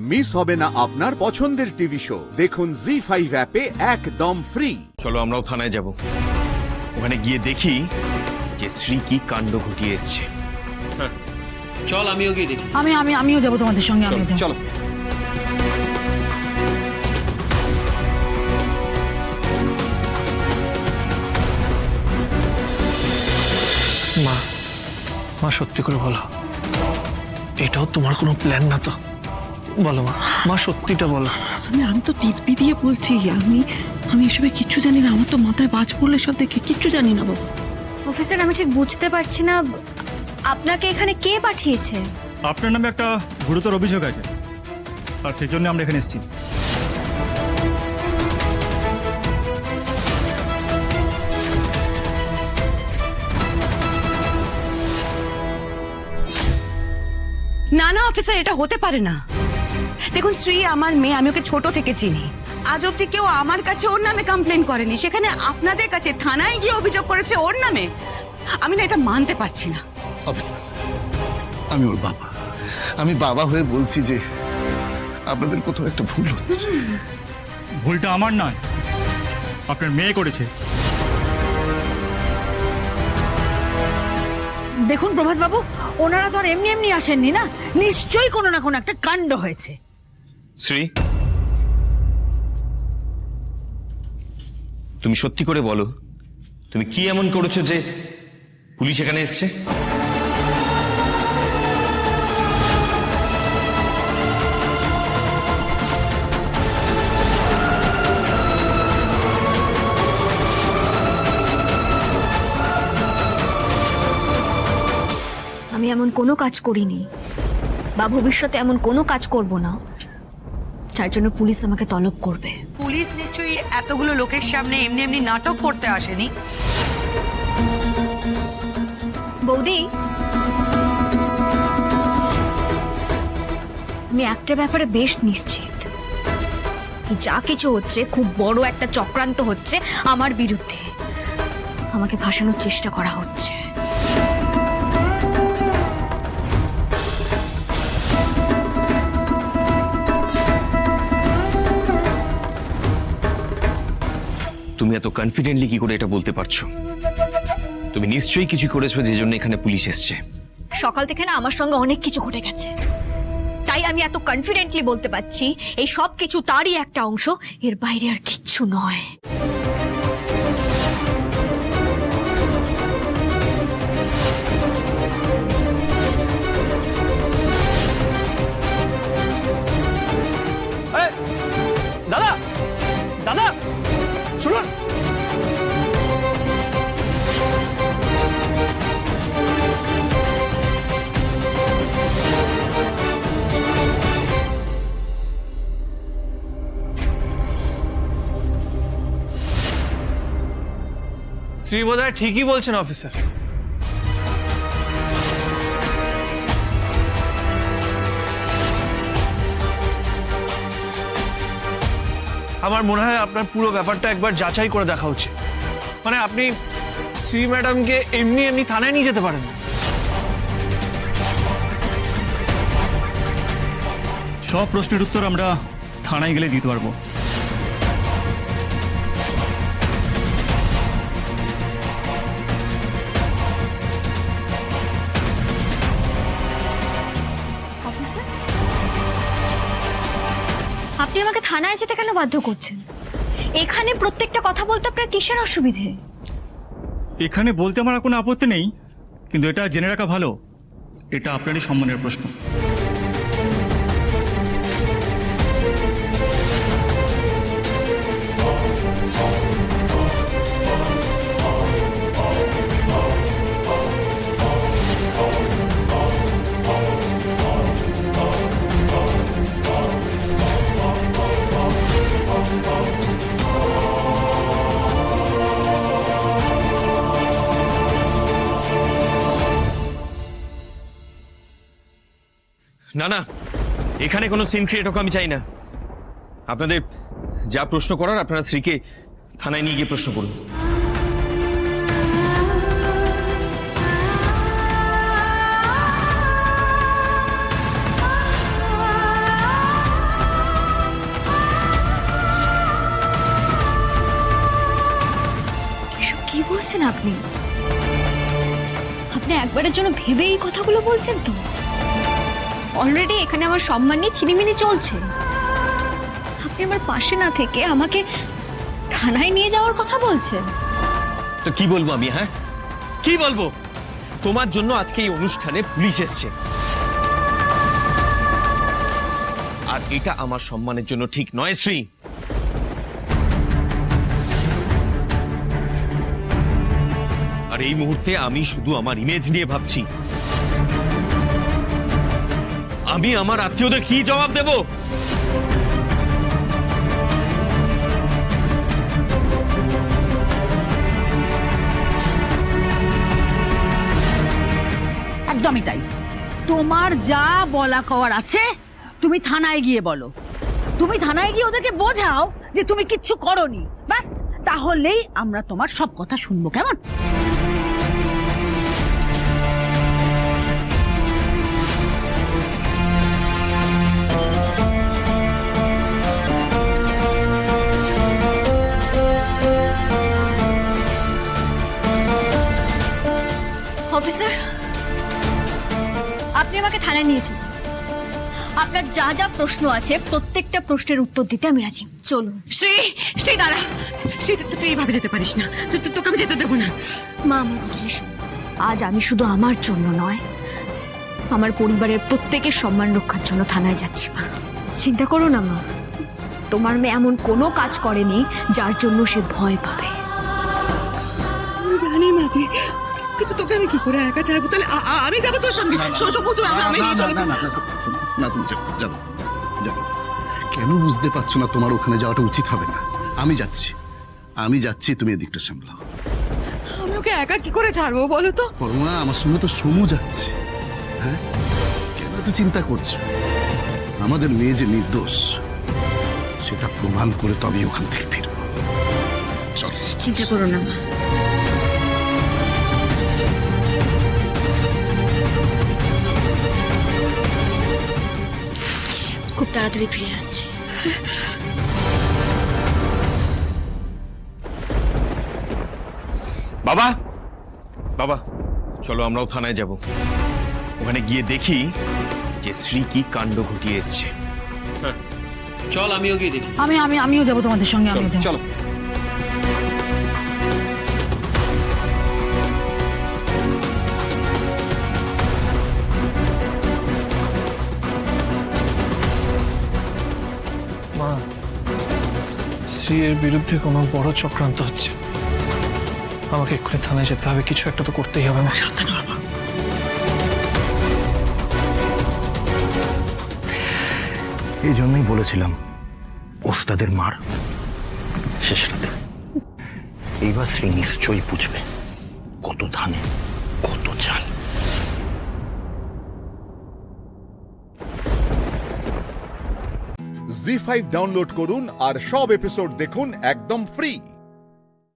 Miss হবে না আপনার পছন্দের টিভি শো। দেখুন জি5 অ্যাপে একদম ফ্রি। চলো আমরাও থানায় যাব, ওখানে গিয়ে দেখি যে শ্রী কি কাণ্ড ঘটিয়ে এসছে। চল আমিও গিয়ে দেখি। আমিও যাবো তোমাদের সঙ্গে। আমিও যাবো। চলো। মা, মা সত্যি করে বলো, এটাও তোমার কোনো প্ল্যান না তো? বলো মা, মা সত্যিটা বলো। আমি তো দিব্যি দিয়ে বলছি, আমি এসবে কিচ্ছু জানি না। আমার তো মাথায় বাজ পড়লে সব দেখে কিচ্ছু জানি না বাবা। অফিসার, আমি ঠিক বুঝতে পারছি না আপনাকে এখানে কে পাঠিয়েছে। আপনার নামে একটা গুরুতর অভিযোগ আছে, আর সেই জন্য আমরা এখানে এসেছি। না না অফিসার, এটা হতে পারে না। দেখুন, শ্রী আমার মেয়ে, আমি ওকে ছোট থেকে চিনি। আজ অব্দি কেউ আমার কাছে ওর নামে কমপ্লেন করেনি, সেখানে আপনাদের কাছে থানায় গিয়ে অভিযোগ করেছে ওর নামে। আমি না এটা মানতে পারছি না। অফিসার, আমি ওর বাবা, আমি বাবা হয়ে বলছি যে আপনাদের কোথাও একটা ভুল হচ্ছে। ভুলটা আমার নয়, আপনার মেয়ে করেছে। দেখুন প্রভাত বাবু, ওনারা তো আর এমনি এমনি আসেননি না, নিশ্চয়ই কোনো না কোনো একটা কাণ্ড হয়েছে। শ্রী, তুমি সত্যি করে বলো, তুমি কি এমন করেছো যে পুলিশ এখানে এসছে? আমি এমন কোনো কাজ করিনি বা ভবিষ্যতে এমন কোনো কাজ করব না যার জন্য পুলিশ আমাকে তলব করবে। পুলিশ নিশ্চয়ই এতগুলো লোকের সামনে এমনি এমনি নাটক করতে আসেনি। বৌদি, আমি একটা ব্যাপারে বেশ নিশ্চিত, যা কিছু হচ্ছে খুব বড় একটা চক্রান্ত হচ্ছে আমার বিরুদ্ধে। আমাকে ভাসানোর চেষ্টা করা হচ্ছে। তুমি এত কনফিডেন্টলি কি করে এটা বলতে পারছো? তুমি নিশ্চয়ই কিছু করেছো যে জন্য এখানে পুলিশ এসছে। সকাল থেকে না আমার সঙ্গে অনেক কিছু ঘটে গেছে, তাই আমি এত কনফিডেন্টলি বলতে পারছি এই সব কিছু তারই একটা অংশ, এর বাইরে আর কিচ্ছু নয়। দাদা, দাদা শুনুন। শ্রী বোধহয় ঠিকই বলছেন অফিসার। আমার মনে হয় আপনার পুরো ব্যাপারটা একবার যাচাই করে দেখা উচিত। মানে আপনি শ্রী ম্যাডামকে এমনি এমনি থানায় নিয়ে যেতে পারেন। সব প্রশ্নের উত্তর আমরা থানায় গেলে দিতে পারবো। অফিসার, আপনি আমাকে থানায় যেতে কেন বাধ্য করছেন? এখানে প্রত্যেকটা কথা বলতে আপনার কিসের অসুবিধে? এখানে বলতে আমার কোনো আপত্তি নেই, কিন্তু এটা জেনে রাখা ভালো, এটা আপনারই সম্মানের প্রশ্ন। না না, এখানে কোনো সিন ক্রিয়েট হোক আমি চাই না। আপনাদের যা প্রশ্ন করার আপনারা শ্রীকে থানায় নিয়ে গিয়ে প্রশ্ন করুন। বলছেন আপনি? আপনি একবারের জন্য ভেবে এই কথাগুলো বলছেন তো? অলরেডি এখানে আমার সম্মান নিয়ে ছিনিমিনি চলছে। আপনি আমার পাশে না থেকে আমাকে থানায় নিয়ে যাওয়ার কথা বলছেন। তো কি বলবো আমি, হ্যাঁ কি বলবো? তোমার জন্য আজকে এই অনুষ্ঠানে পুলিশ এসছে, আর এটা আমার সম্মানের জন্য ঠিক নয় শ্রী। আর এই মুহূর্তে আমি শুধু আমার ইমেজ নিয়ে ভাবছি। আমি আমার আত্মীয়দের কি জবাব দেব? একদমই তাই। তোমার যা বলা কওয়ার আছে তুমি থানায় গিয়ে বলো। তুমি থানায় গিয়ে ওদেরকে বোঝাও যে তুমি কিচ্ছু করোনি, ব্যাস। তাহলেই আমরা তোমার সব কথা শুনবো, কেমন? অফিসার, আপনি আমাকে থানায় নিয়েছেন। আপনার যা যা প্রশ্ন আছে প্রত্যেকটা প্রশ্নের উত্তর দিতে আমি রাজি। চলুন। শ্রী, শ্রী দাঁড়া। শ্রী, তুই এইভাবে যেতে পারিস না। তোকে আমি যেতে দেবো না। মা, আমার কথাটা শুনুন। আজ আমি শুধু আমার জন্য নয়, আমার পরিবারের প্রত্যেকের সম্মান রক্ষার জন্য থানায় যাচ্ছি মা। চিন্তা করো না মা, তোমার মেয়ে এমন কোনো কাজ করেনি যার জন্য সে ভয় পাবে। আমি জানি না তুই, কিন্তু তোকে আমি কি করে একা ছাড়বো? তাহলে আমি যাবো তোর সঙ্গে। আমি নিয়ে চলো। না, তুমি যাও, যাও, যাও। কেন বুঝতে পারছো না তোমার ওখানে যাওয়াটা উচিত হবে না? আমি যাচ্ছি, তুমি এদিকটা সামলাও। আমি ওকে একা কি করে ছাড়বো বলো তো? পরমা, আমার সঙ্গে তো সমু যাচ্ছে। হ্যাঁ, কেন তো চিন্তা করছো? আমাদের মেয়ে যে নির্দোষ সেটা প্রমাণ করে তবেই ওখান থেকে ফিরবো। চলো। চিন্তা করো না মা। খুব তাড়াতাড়ি ফিরে আসছি। বাবা, বাবা, চলো আমরাও থানায় যাব। ওখানে গিয়ে দেখি যে শ্রী কি কাণ্ড ঘটিয়ে এসছে। চল আমিও গিয়ে দেখি। আমিও যাবো তোমাদের সঙ্গে। আমিও যাবো। চলো। মা, শ্রী এর বিরুদ্ধে কোনো বড় চক্রান্ত হচ্ছে। আমাকে এক্ষুনি থানায় যেতে হবে, কিছু একটা তো করতেই হবে। মা, এই জন্যই বলেছিলাম ওস্তাদের মার শেষ রাতে। এইবার শ্রী নিশ্চয়ই বুঝবে কত ধানে কত চাল। জি5 ডাউনলোড করুন আর সব এপিসোড দেখুন একদম ফ্রি।